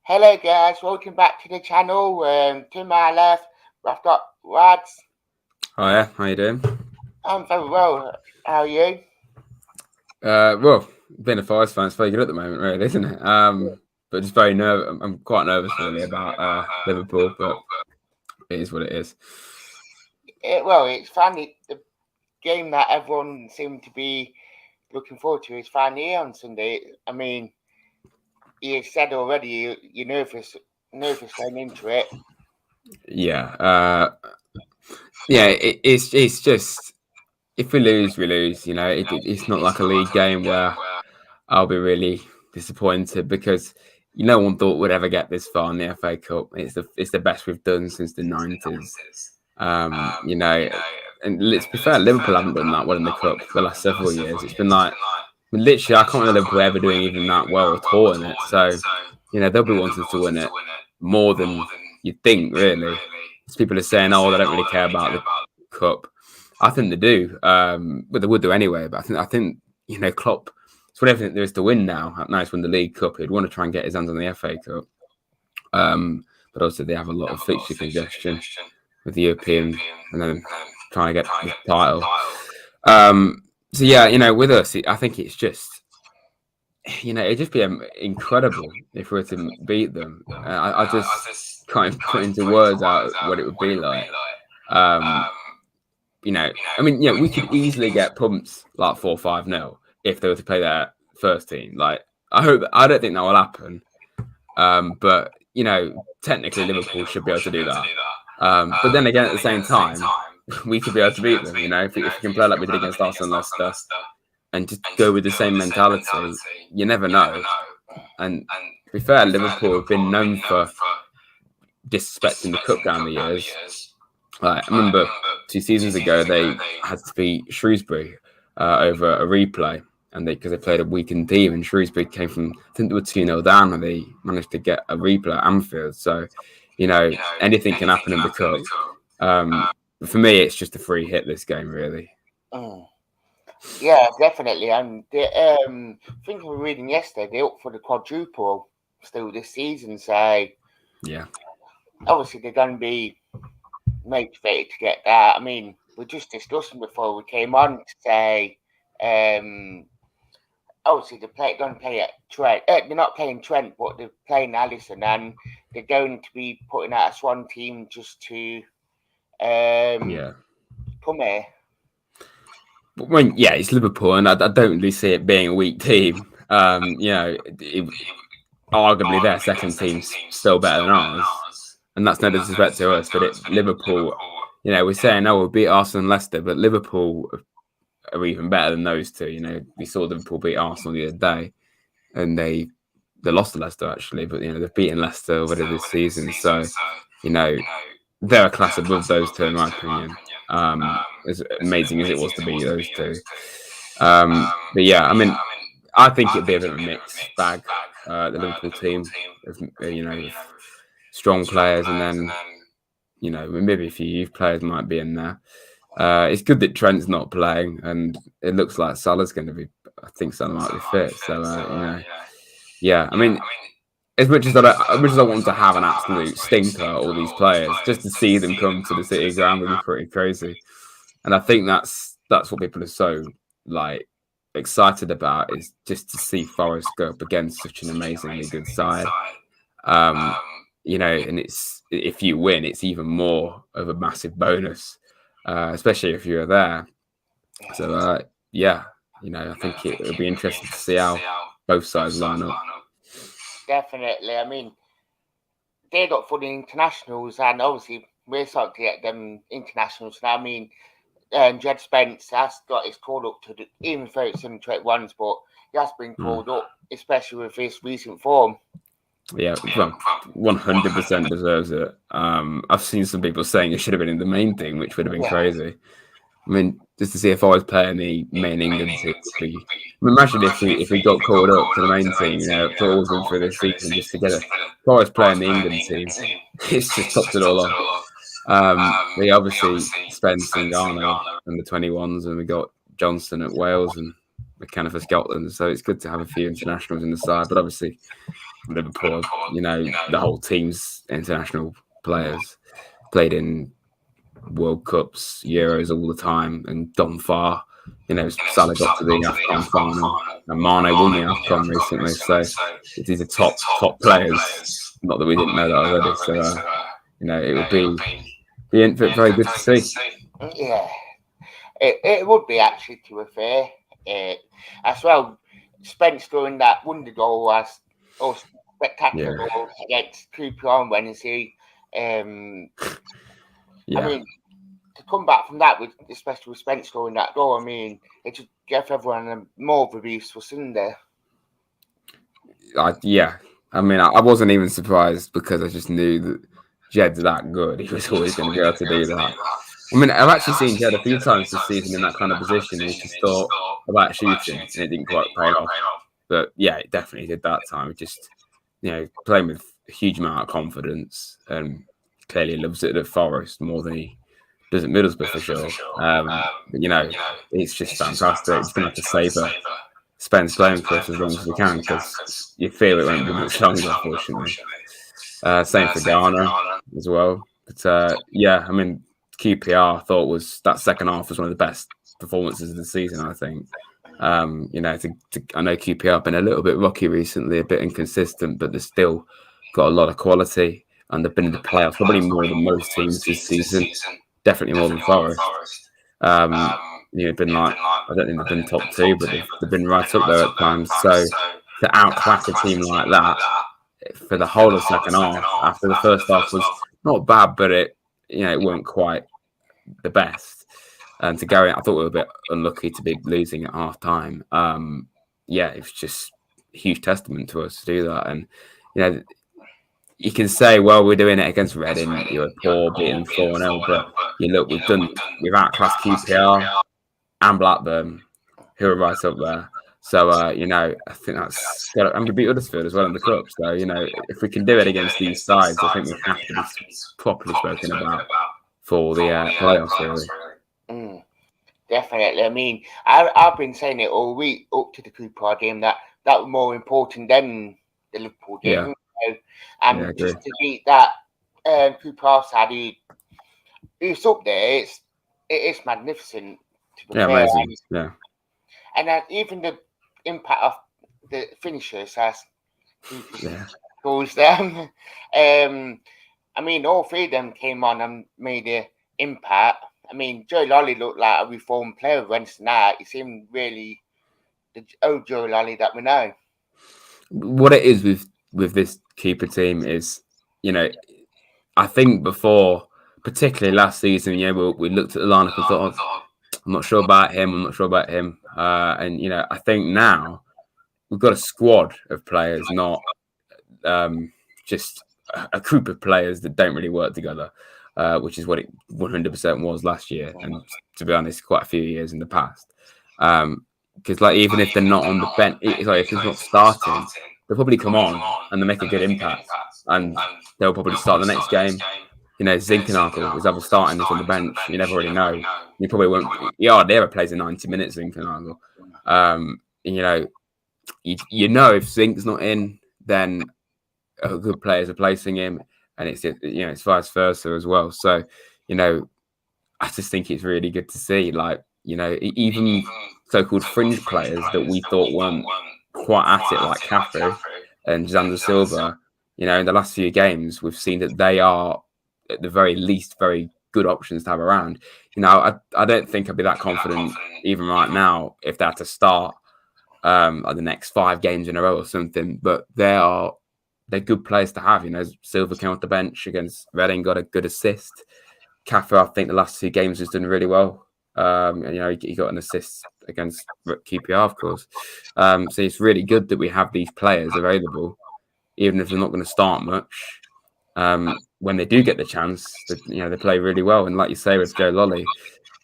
Hello guys, welcome back to the channel. To my left, I've got Rads. Oh yeah, how you doing? I'm very well. How are you? Well, being a Forest fan, it's very good at the moment, really, isn't it? But just very nervous. I'm quite nervous, really, about Liverpool, but it is what it is. It's finally the game that everyone seemed to be looking forward to is finally here on Sunday. I mean, you said already you're nervous going into it. Yeah, it's just if we lose, we lose. You know, it's not like a league game where I'll be really disappointed because no one thought we'd ever get this far in the FA Cup. It's the best we've done since the 90s. You know, and let's be fair, Liverpool haven't done that well in the cup for the last several years. It's been like literally, I can't remember Liverpool ever doing even that well at all in it. So, they'll be wanting to win it more than you'd think, really. As people are saying, oh, they don't really care about the cup. I think they do. But they would do anyway. But I think Klopp. It's what everything there is to win now. Now he's won the League Cup. He'd want to try and get his hands on the FA Cup. But also they have a lot of fixture congestion with the European and then trying to get the title. So yeah, with us, I think it's just, it'd just be incredible if we were to beat them. I just can't put into words out what it would be like. We could easily get pumped like 4-5-0 if they were to play their first team. Like, I don't think that will happen. But technically Liverpool should be able to do that. But then again, at the same time, we could be able to beat them. If we can play like we did against Arsenal and Leicester, and just go with the same mentality, you never know. And to be fair, Liverpool have been known for disrespecting the cup down the years. I remember 2 seasons ago they had to beat Shrewsbury over a replay, and because they played a weakened team, and Shrewsbury came from, I think they were 2-0 down, and they managed to get a replay at Anfield. So, anything can happen in the cup. For me, it's just a free hit, this game, really. Yeah, definitely. And I think I was reading yesterday, they're up for the quadruple still this season. So, yeah, obviously they're going to be motivated to get that. I mean, we just discussing before we came on to say, obviously they're going to play at Trent. They're not playing Trent, but they're playing Allison, and they're going to be putting out a Swan team just to come here. But it's Liverpool, and I don't really see it being a weak team. Arguably their second team's still better than ours, and that's no disrespect to us. But Liverpool, we're saying, we'll beat Arsenal and Leicester, but Liverpool are even better than those two. We saw Liverpool beat Arsenal the other day, and they lost to Leicester actually, but they've beaten Leicester already this season. So they're a class above those two in my opinion. As amazing as it was to beat those two, but yeah, I mean, I think it'd be a bit of a mixed bag. The Liverpool team, with strong players, and then maybe a few youth players might be in there. It's good that Trent's not playing, and it looks like Salah's going to be. I think Salah might be fit. So yeah. I mean, as much as I want to have an absolute stinker, all these players, just to see them come to the City ground would be pretty crazy. And I think that's what people are so excited about, is just to see Forest go up against such an amazingly good side. And it's, if you win, it's even more of a massive bonus. Especially if you're there. So, I think it would be interesting to see how both sides line up. Definitely. I mean, they got for the internationals, and obviously we're starting to get them internationals now. I mean, Jed Spence has got his called up to even though it's in 21s, but he has been called up, especially with his recent form. Yeah, 100% deserves it. I've seen some people saying it should have been in the main team, which would have been crazy. I mean, just to see if I was playing the main England team. Imagine if we got called up to the main team, for all through this season, just to get it. If I was playing the England team, it's just topped it all off. We obviously Spence and Garner and the 21s, and we got Johnson at Wales and McKenna for Scotland. So it's good to have a few internationals in the side, but obviously Liverpool, the whole team's international players played in World Cups, Euros all the time, and gone far. Salah got to the AFCON final, and Mane won the AFCON recently. So these are top players. Not that we didn't know that already. So it would be very good to see. Yeah, it would be actually, to be fair. As well, Spence doing that wonder goal was spectacular goal against Cooper on Wednesday. I mean, to come back from that, especially with Spence scoring that goal, I mean, it just gave everyone more of a boost for Sunday. I mean, I wasn't even surprised because I just knew that Jed's that good. He was always going to be able to do that. I mean, I've actually seen Jed a few times this season in that kind of position. He just thought about shooting and it didn't quite pay off. But yeah, it definitely did that time. Just, playing with a huge amount of confidence. And clearly loves it at Forest more than he does at Middlesbrough for sure. But, it's just fantastic. He's going to have to savour Spence playing for us as long as we can because you feel it won't be much longer, unfortunately. Same for Ghana as well. But I mean, QPR I thought that second half was one of the best performances of the season, I think. I know QPR have been a little bit rocky recently, a bit inconsistent, but they've still got a lot of quality and they've been in the playoffs probably more than most teams this season, definitely more than Forest. Been like, I don't think they've been top two, but they've been right up there at times. So to outclass a team like that for the whole of the second half, after the first half was not bad, but it weren't quite the best. And to go in, I thought we were a bit unlucky to be losing at half time. It was just a huge testament to us to do that. And you can say, well, we're doing it against Reading. You were poor, beating 4-0, but we've outclassed QPR and Blackburn, who are right up there. So, I think that's got. And we beat Huddersfield as well in the cup. So, if we can do it against these sides, I think we have to be properly spoken about for the playoffs, really. Definitely. I mean, I've been saying it all week up to the Cooper game that was more important than the Liverpool game. And just to beat that Cooper side, who's up there, it is magnificent. To be fair. Amazing. Yeah. And even the impact of the finishers as goes down. I mean, all three of them came on and made an impact. I mean, Joe Lolly looked like a reformed player Wednesday night. He seemed really the old Joe Lolly that we know. What it is with this keeper team is, I think before, particularly last season, we looked at the lineup and thought, I'm not sure about him. And I think now we've got a squad of players, not just a group of players that don't really work together, which is what it 100% was last year, and to be honest, quite a few years in the past. Because even if they're not on the bench, if they're not starting, they'll probably come on and they'll make a good impact, and they'll probably start the next game. Zinkernagel is either starting or on the bench. You never really know. You probably won't. Ever plays in 90 minutes. Zinkernagel. If Zink's not in, then good players are placing him, and it's vice versa as well. So, I just think it's really good to see, even so-called fringe players that we thought weren't quite at it, like Cafu and Xander Silva. In the last few games, we've seen that they are, at the very least, very good options to have around. I don't think I'd be that confident even right now if they had to start the next 5 games in a row or something. But they're good players to have. Silva came off the bench against Reading, got a good assist. Cafu, I think the last 2 games has done really well. He got an assist against QPR, of course. So it's really good that we have these players available, even if they're not going to start much. When they do get the chance, they play really well. And like you say with Joe Lolly,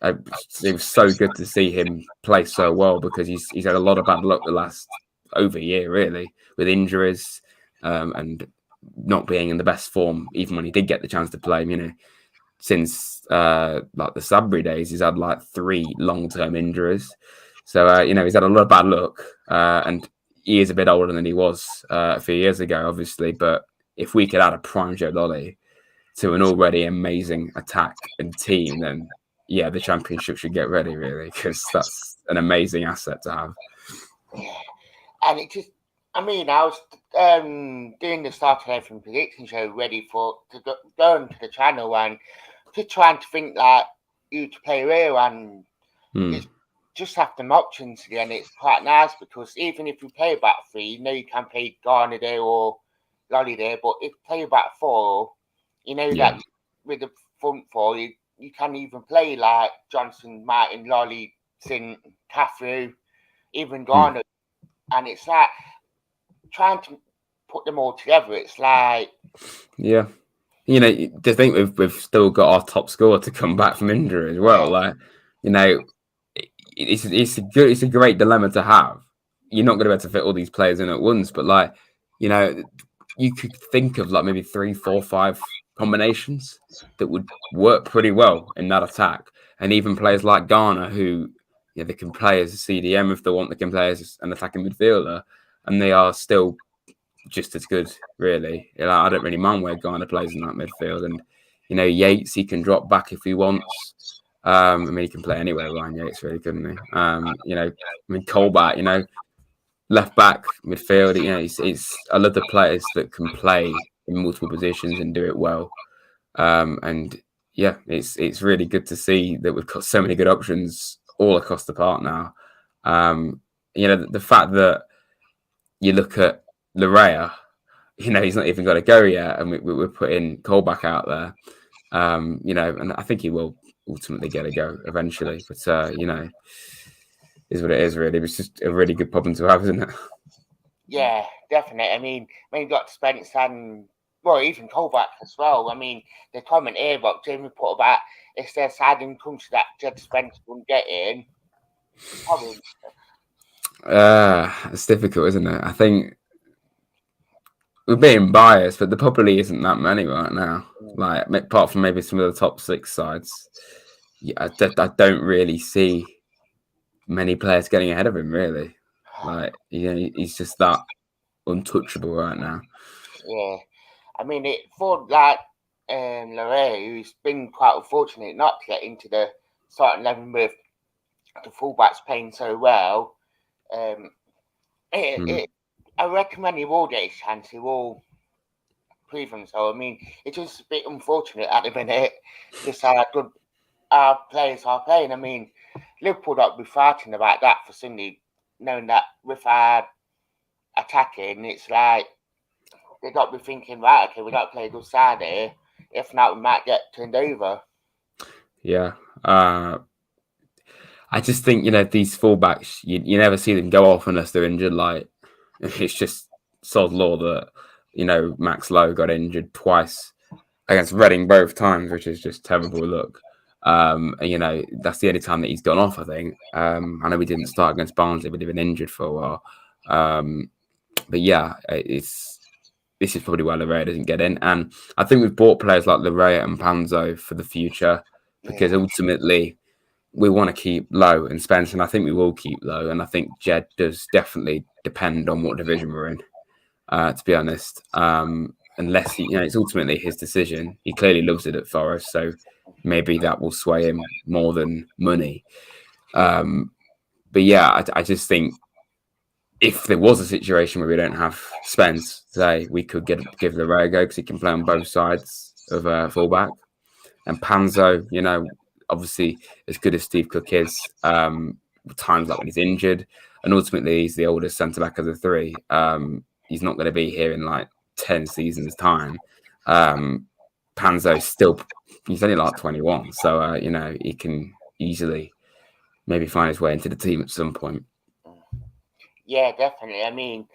it was so good to see him play so well because he's had a lot of bad luck the last over a year, really, with injuries and not being in the best form, even when he did get the chance to play. Since the Sudbury days, he's had 3 long-term injuries. So he's had a lot of bad luck, and he is a bit older than he was a few years ago, obviously. But if we could add a prime Joe Lolly to an already amazing attack and team, then yeah, the Championship should get ready, really, because that's an amazing asset to have. Yeah. And it just, I mean, I was doing the Start 11 prediction show ready to go into the channel and just trying to think like who to play where, and it's just have them options again. It's quite nice because even if you play a back three, you know you can play Garner there or Lolly there, but if you play a back four, you know that with the front four, you can even play like Johnson, Martin, Lolly, Sin, Cathro, even Garner. And it's like trying to put them all together. It's like, yeah, you know, to think we've still got our top scorer to come back from injury as well. Like, you know, it's a great dilemma to have. You're not going to be able to fit all these players in at once, but like, you know, you could think of like maybe 3, 4, 5 combinations that would work pretty well in that attack, and even players like Garner who, you know, they can play as a CDM if they want. They can play as an attacking midfielder, and they are still just as good, really. You know, I don't really mind where Garner plays in that midfield, and you know, Yates, he can drop back if he wants. I mean, he can play anywhere. Ryan Yates, really, couldn't he? You know, I mean, Colbert, you know, left back, midfield. You know, it's I love the players that can play in multiple positions and do it well. And yeah, it's really good to see that we've got so many good options all across the park now. You know, the fact that you look at Larea, you know, he's not even got to go yet, and we're putting Colback out there. You know, and I think he will ultimately get a go eventually. But you know, is what it is. Really, it's just a really good problem to have, isn't it? yeah, definitely. I mean, when you got Spence and well, even Colback as well. I mean, the comment here about Jamie put about if their side in country that Jed Spence wouldn't get in, probably. It's difficult, isn't it? I think we're being biased, but there probably isn't that many right now. Like, apart from maybe some of the top 6 sides, yeah, I don't really see many players getting ahead of him. Really, like, you know, he's just that untouchable right now. Yeah, I mean, it for like Lorraine, who's been quite unfortunate not to get into the starting 11 with the fullbacks playing so well. I reckon when he will get his chance, he will prove himself. I mean, it's just a bit unfortunate at the minute, just how good our players are playing. I mean, Liverpool don't be fighting about that for Sunday, knowing that with our attacking, it's like they got to be thinking, right, okay, we got to play a good side here. If not, we might get turned over. Yeah. I just think, you know, these fullbacks, you never see them go off unless they're injured. Like, it's just sod law that, you know, Max Lowe got injured twice against Reading both times, which is just terrible look. And, you know, that's the only time that he's gone off, I think. I know we didn't start against Barnsley, but he'd been injured for a while. But yeah, this is probably why Larea doesn't get in. And I think we've bought players like Larea and Panzo for the future because ultimately we want to keep Low and Spence, and I think we will keep Low. And I think Jed does definitely depend on what division we're in, to be honest. Unless he, you know, it's ultimately his decision. He clearly loves it at Forest, so maybe that will sway him more than money. But yeah, I just think if there was a situation where we don't have Spence, say we could give Larea a go because he can play on both sides of fullback. And Panzo, you know, obviously as good as Steve Cook is, times like when he's injured, and ultimately he's the oldest centre back of the 3. He's not going to be here in like 10 seasons' time. Panzo still, he's only like 21, so you know, he can easily maybe find his way into the team at some point. Yeah, definitely. I mean,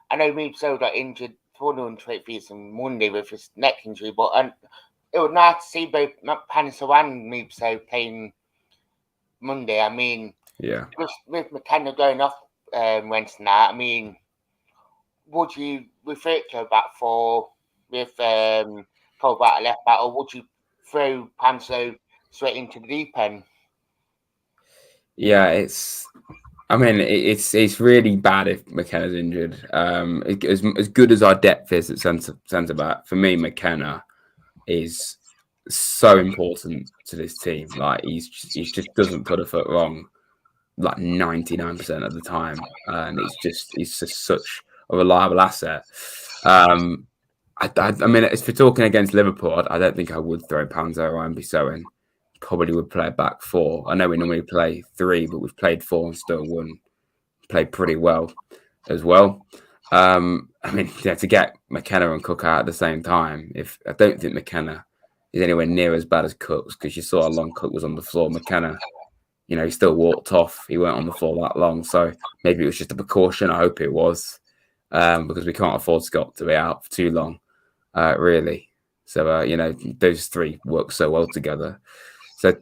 I know Meebso got injured for the 120th on Monday with his neck injury, but it was nice to see both Panso and Meebso playing Monday. I mean, yeah, with McKenna going off Wednesday night, I mean, would you refer to a back four with Colbert left back, or would you throw Panso straight into the deep end? yeah, it's. I mean, it's really bad if McKenna's injured. As good as our depth is at centre back, for me, McKenna is so important to this team. Like he just doesn't put a foot wrong, like 99% of the time, and he's just such a reliable asset. I mean, if we're talking against Liverpool, I don't think I would throw Panzer and Bissau. Probably would play a back four. I know we normally play three, but we've played four and still won. Played pretty well as well. I mean, yeah, to get McKenna and Cook out at the same time, I don't think McKenna is anywhere near as bad as Cook's, because you saw how long Cook was on the floor. McKenna, he still walked off. He weren't on the floor that long, so maybe it was just a precaution. I hope it was, because we can't afford Scott to be out for too long, really. So those three work so well together. So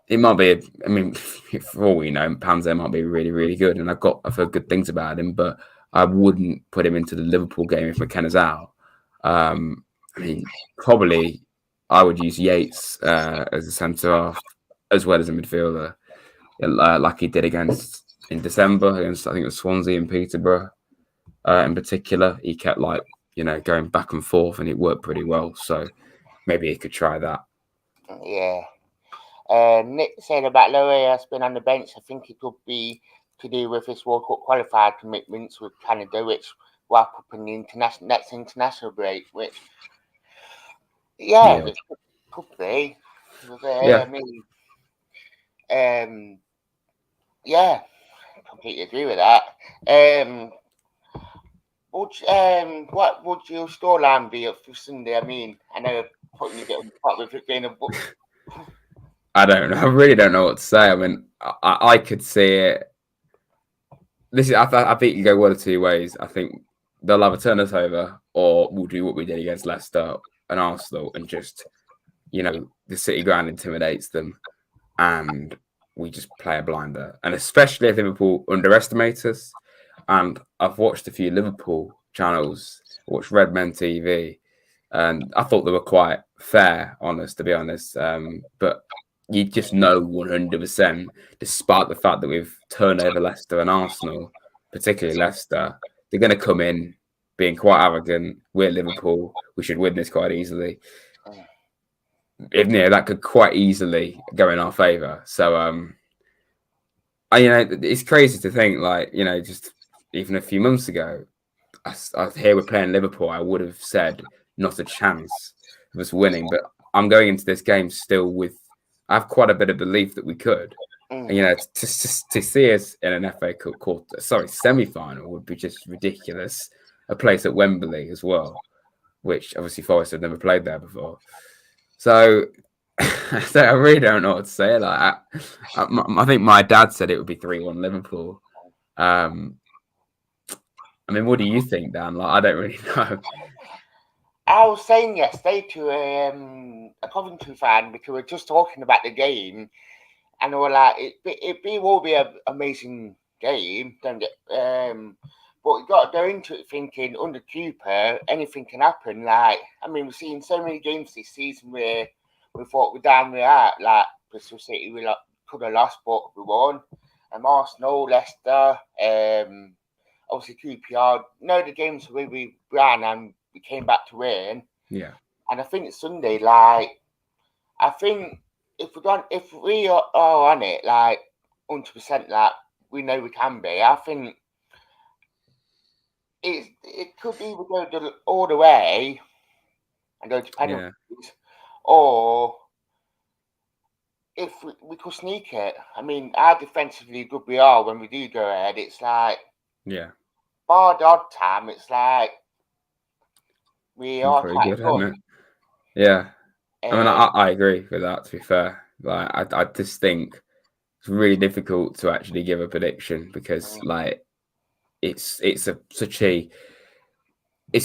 it might be. I mean, for all we know, Panzer might be really, really good, and I've heard good things about him, but I wouldn't put him into the Liverpool game if McKenna's out. I mean, probably I would use Yates as a centre half as well as a midfielder, like he did in December against, I think it was Swansea and Peterborough. In particular, he kept going back and forth, and it worked pretty well. So maybe he could try that. Yeah. Nick said about Lloris being on the bench. I think it could be to do with his World Cup qualified commitments with Canada, which wrap up in the next international break. Which, it could be. I mean, completely agree with that. What would your scoreline be for Sunday? I mean, I know putting you getting part with it being a book. I don't know. I really don't know what to say. I mean, I could see it. I think you go one of two ways. I think they'll have a turnover, or we'll do what we did against Leicester and Arsenal, and just, the City ground intimidates them, and we just play a blinder. And especially if Liverpool underestimate us. And I've watched a few Liverpool channels, watched Redmen TV, and I thought they were quite fair on us, to be honest. But you just know 100%, despite the fact that we've turned over Leicester and Arsenal, particularly Leicester, they're going to come in being quite arrogant. We're Liverpool. We should win this quite easily. That could quite easily go in our favour. So, it's crazy to think, just even a few months ago, I hear we're playing Liverpool. I would have said not a chance of us winning, but I'm going into this game still I have quite a bit of belief that we could. And, to see us in an FA Cup semi-final would be just ridiculous. A place at Wembley as well, which obviously Forest have never played there before. So I really don't know what to say. I think my dad said it would be 3-1 Liverpool. I mean, what do you think, Dan? I don't really know. I was saying yesterday to a Coventry fan, because we were just talking about the game, and they were like, it will be an amazing game, don't it? But you got to go into it thinking, under Cooper, anything can happen. We've seen so many games this season where we thought we're down, we're out. Like Bristol City, we could have lost, but we won. And Arsenal, Leicester, obviously QPR. The games where we ran and we came back to win. Yeah. And I think Sunday, I think if we are on it, 100%, we know we can be, I think it could either go all the way and go to penalties, or if we could sneak it. I mean, how defensively good we are when we do go ahead. It's bar the odd time, it's we are pretty good, isn't it? Yeah. I mean, I agree with that, to be fair. I just think it's really difficult to actually give a prediction, because it's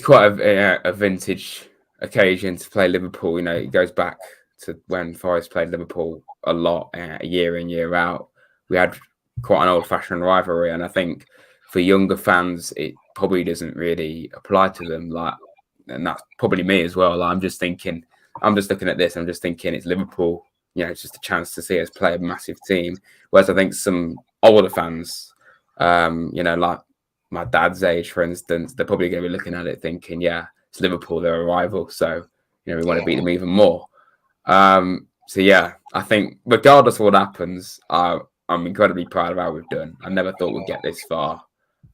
quite a vintage occasion to play Liverpool. It goes back to when Forest played Liverpool a lot, year in, year out. We had quite an old-fashioned rivalry, and I think for younger fans, it probably doesn't really apply to them. And that's probably me as well. I'm just looking at this. I'm just thinking it's Liverpool. It's just a chance to see us play a massive team. Whereas I think some older fans Like my dad's age, for instance, they're probably going to be looking at it thinking, yeah, it's Liverpool, they're a rival, so we want to beat them even more. So yeah, I think regardless of what happens, I'm incredibly proud of how we've done. I never thought we'd get this far,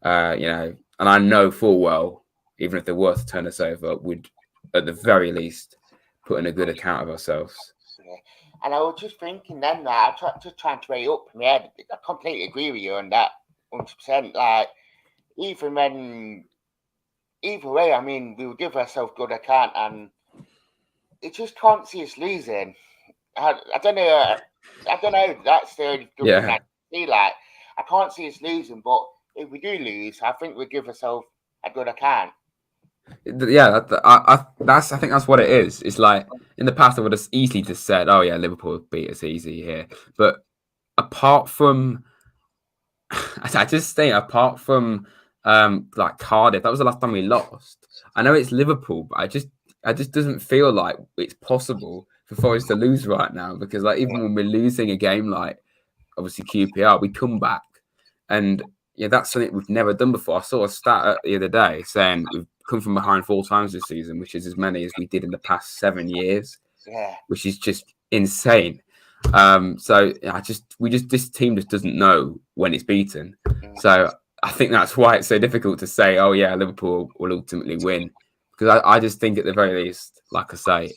and I know full well, even if they were to turn us over, we'd at the very least put in a good account of ourselves. Yeah. And I was just thinking then that just trying to weigh up in my head. I completely agree with you on that, 100%. Like either way, I mean, we'll give ourselves good account, and it just can't see us losing. I don't know. I don't know. That's the only good thing I see. Like I can't see us losing, but if we do lose, I think we'll give ourselves a good account. Yeah, I think that's what it is. It's like in the past, I would have easily just said, "Oh yeah, Liverpool beat us easy here," but apart from, I just think apart from like Cardiff, that was the last time we lost. I know it's Liverpool, but I just doesn't feel like it's possible for Forest to lose right now because like even when we're losing a game like obviously QPR, we come back and yeah, that's something we've never done before. I saw a stat the other day saying we've come from behind 4 times this season, which is as many as we did in the past 7 years. Yeah, which is just insane. So this team just doesn't know when it's beaten. So I think that's why it's so difficult to say, oh yeah, Liverpool will ultimately win, because I just think at the very least, like I say,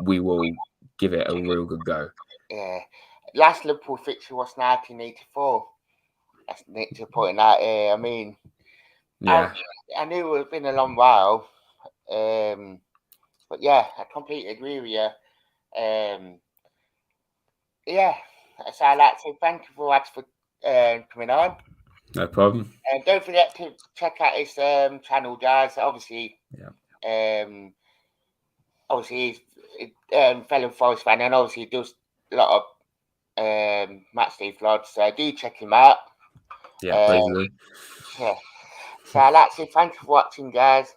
we will give it a real good go. yeah. Last Liverpool fixture was 1984. That's Nick to point out here. I mean, Yeah, I knew it had been a long while, but yeah, I completely agree with you. Yeah, so I'd like to say thank you for coming on. no problem. And don't forget to check out his channel, guys. Yeah. Obviously, he's fellow Forest fan, and obviously he does a lot of match day vlogs. So do check him out. Yeah, please do. Yeah. So I'd like to say thank you for watching, guys.